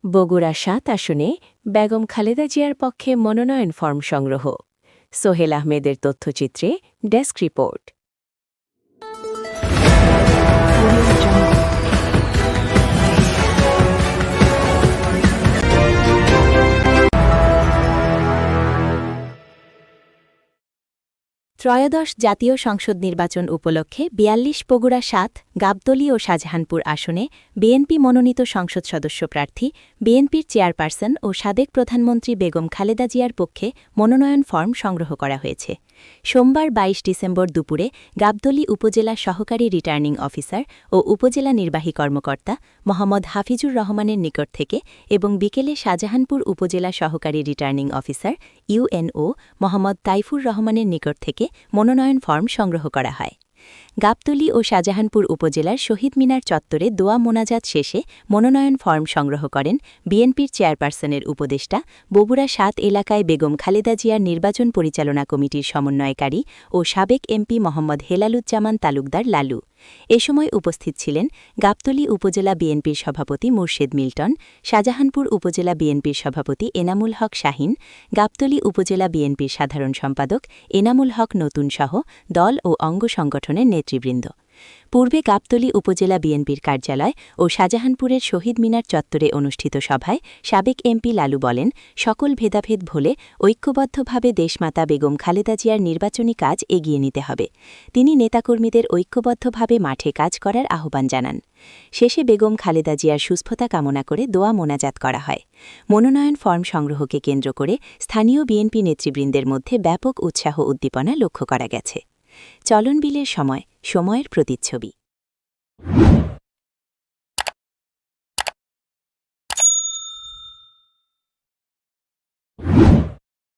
বগুড়া ৭ আসনে বেগম খালেদা জিয়ার পক্ষে মনোনয়ন ফরম সংগ্রহ। সোহেল আহমেদের তথ্যচিত্রে ডেস্ক রিপোর্ট। ত্রয়োদশ জাতীয় সংসদ নির্বাচন উপলক্ষে ৪২ বগুড়া ৭, গাবতলী ও শাহজাহানপুর আসনে বিএনপি মনোনীত সংসদ সদস্য প্রার্থী, বিএনপির চেয়ারপারসন ও সাবেক প্রধানমন্ত্রী বেগম খালেদা জিয়ার পক্ষে মনোনয়ন ফরম সংগ্রহ করা হয়েছে। সোমবার ২২ ডিসেম্বর দুপুরে গাবতলী উপজেলা সহকারী রিটার্নিং অফিসার ও উপজেলা নির্বাহী কর্মকর্তা মোহাম্মদ হাফিজুর রহমানের নিকট থেকে এবং বিকেলে শাহজাহানপুর উপজেলা সহকারী returning officer UNO Mohammad Taifur রহমানের নিকট থেকে মনোনয়ন ফরম সংগ্রহ করা হয়। গাবতলী ও শাহজাহানপুর উপজেলার শহীদ মিনার চত্বরে দোয়া মোনাজাত শেষে মনোনয়ন ফরম সংগ্রহ করেন বিএনপির চেয়ারপারসনের উপদেষ্টা, বগুড়া ৭ এলাকায় বেগম খালেদা জিয়ার নির্বাচন পরিচালনা কমিটির সমন্বয়কারী ও সাবেক এমপি মোহাম্মদ হেলালুজ্জামান তালুকদার লালু। এ সময় উপস্থিত ছিলেন গাবতলী উপজেলা বিএনপির সভাপতি মুর্শেদ মিল্টন, শাহজাহানপুর উপজেলা বিএনপির সভাপতি এনামুল হক শাহীন, গাবতলী উপজেলা বিএনপির সাধারণ সম্পাদক এনামুল হক নতুনসহ দল ও অঙ্গ সংগঠনের নেতৃবৃন্দ। পূর্বে গাবতলী উপজেলা বিএনপির কার্যালয় ও শাহজাহানপুরের শহীদ মিনার চত্বরে অনুষ্ঠিত সভায় সাবেক এমপি লালু বলেন, সকল ভেদাভেদ ভুলে ঐক্যবদ্ধভাবে দেশমাতা বেগম খালেদা জিয়ার নির্বাচনী কাজ এগিয়ে নিতে হবে। তিনি নেতাকর্মীদের ঐক্যবদ্ধভাবে মাঠে কাজ করার আহ্বান জানান। শেষে বেগম খালেদা জিয়ার সুস্থতা কামনা করে দোয়া মোনাজাত করা হয়। মনোনয়ন ফরম সংগ্রহকে কেন্দ্র করে স্থানীয় বিএনপি নেতৃবৃন্দের মধ্যে ব্যাপক উৎসাহ উদ্দীপনা লক্ষ্য করা গেছে। চলন বিলের সময়ের প্রতিচ্ছবি।